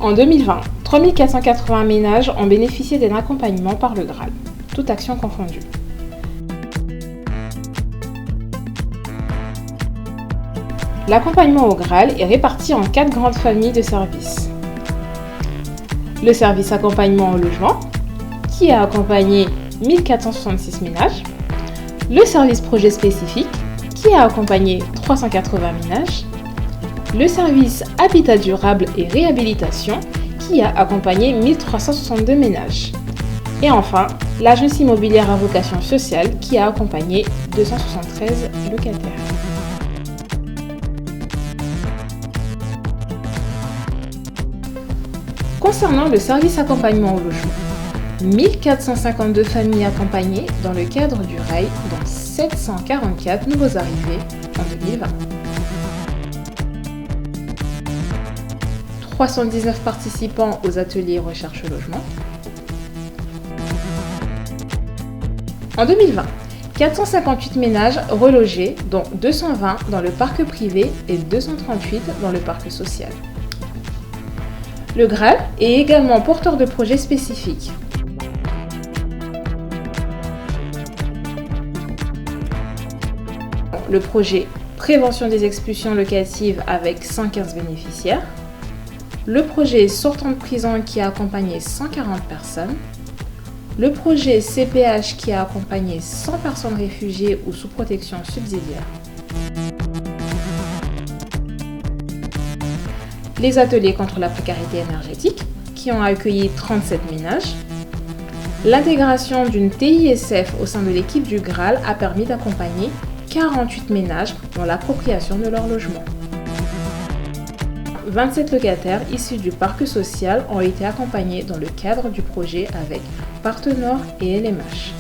En 2020, 3 480 ménages ont bénéficié d'un accompagnement par le Graal, toute action confondue. L'accompagnement au Graal est réparti en 4 grandes familles de services. Le service accompagnement au logement, qui a accompagné 1466 ménages. Le service projet spécifique, qui a accompagné 380 ménages. Le service habitat durable et réhabilitation, qui a accompagné 1362 ménages. Et enfin, l'agence immobilière à vocation sociale, qui a accompagné 273 locataires. Concernant le service accompagnement au logement, 1452 familles accompagnées dans le cadre du RAI, dont 744 nouveaux arrivés en 2020. 319 participants aux ateliers recherche logement. En 2020, 458 ménages relogés, dont 220 dans le parc privé et 238 dans le parc social. Le Graal est également porteur de projets spécifiques. Le projet Prévention des expulsions locatives avec 115 bénéficiaires. Le projet Sortant de prison qui a accompagné 140 personnes. Le projet CPH qui a accompagné 100 personnes réfugiées ou sous protection subsidiaire. Les ateliers contre la précarité énergétique qui ont accueilli 37 ménages. L'intégration d'une TISF au sein de l'équipe du Graal a permis d'accompagner 48 ménages dans l'appropriation de leur logement. 27 locataires issus du parc social ont été accompagnés dans le cadre du projet avec Partenor et LMH.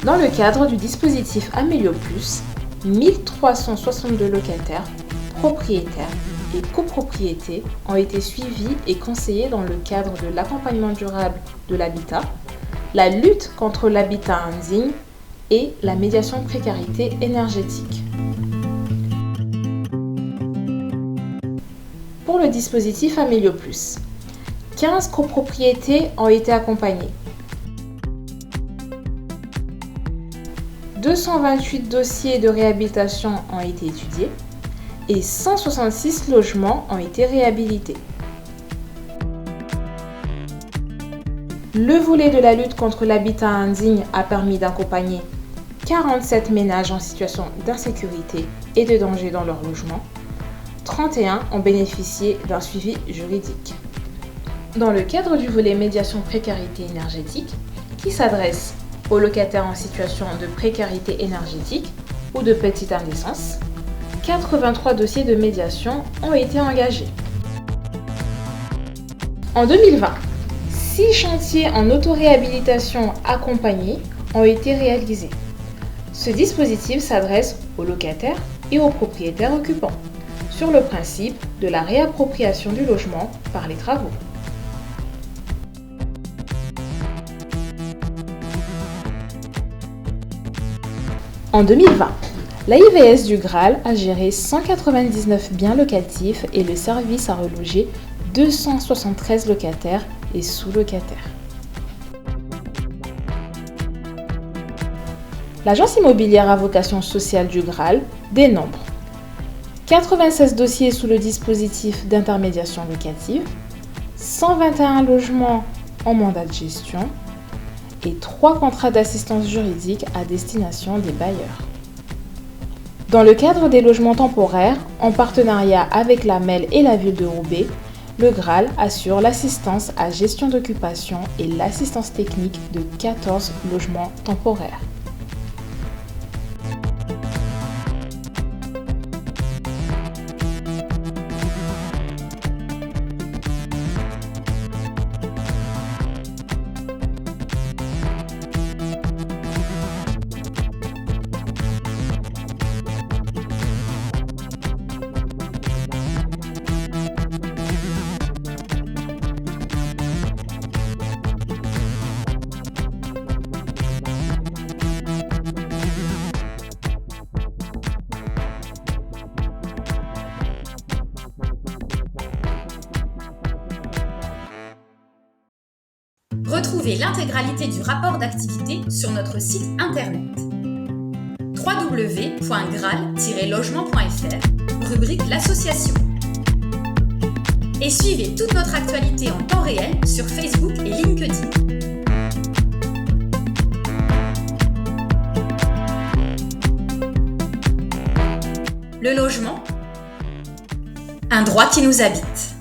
Dans le cadre du dispositif Amélio Plus, 1362 locataires, propriétaires et copropriétés ont été suivis et conseillés dans le cadre de l'accompagnement durable de l'habitat, la lutte contre l'habitat indigne et la médiation précarité énergétique. Pour le dispositif Amélio Plus, 15 copropriétés ont été accompagnées. 228 dossiers de réhabilitation ont été étudiés et 166 logements ont été réhabilités. Le volet de la lutte contre l'habitat indigne a permis d'accompagner 47 ménages en situation d'insécurité et de danger dans leur logement. 31 ont bénéficié d'un suivi juridique. Dans le cadre du volet médiation précarité énergétique, qui s'adresse aux locataires en situation de précarité énergétique ou de petite indécence, 83 dossiers de médiation ont été engagés. En 2020, 6 chantiers en autoréhabilitation accompagnés ont été réalisés. Ce dispositif s'adresse aux locataires et aux propriétaires occupants, sur le principe de la réappropriation du logement par les travaux. En 2020, l'AIVS du Graal a géré 199 biens locatifs et le service a relogé 273 locataires et sous-locataires. L'agence immobilière à vocation sociale du Graal dénombre 96 dossiers sous le dispositif d'intermédiation locative, 121 logements en mandat de gestion et 3 contrats d'assistance juridique à destination des bailleurs. Dans le cadre des logements temporaires, en partenariat avec la MEL et la ville de Roubaix, le Graal assure l'assistance à gestion d'occupation et l'assistance technique de 14 logements temporaires. Retrouvez l'intégralité du rapport d'activité sur notre site internet www.graal-logement.fr, rubrique l'association. Et suivez toute notre actualité en temps réel sur Facebook et LinkedIn. Le logement, un droit qui nous habite.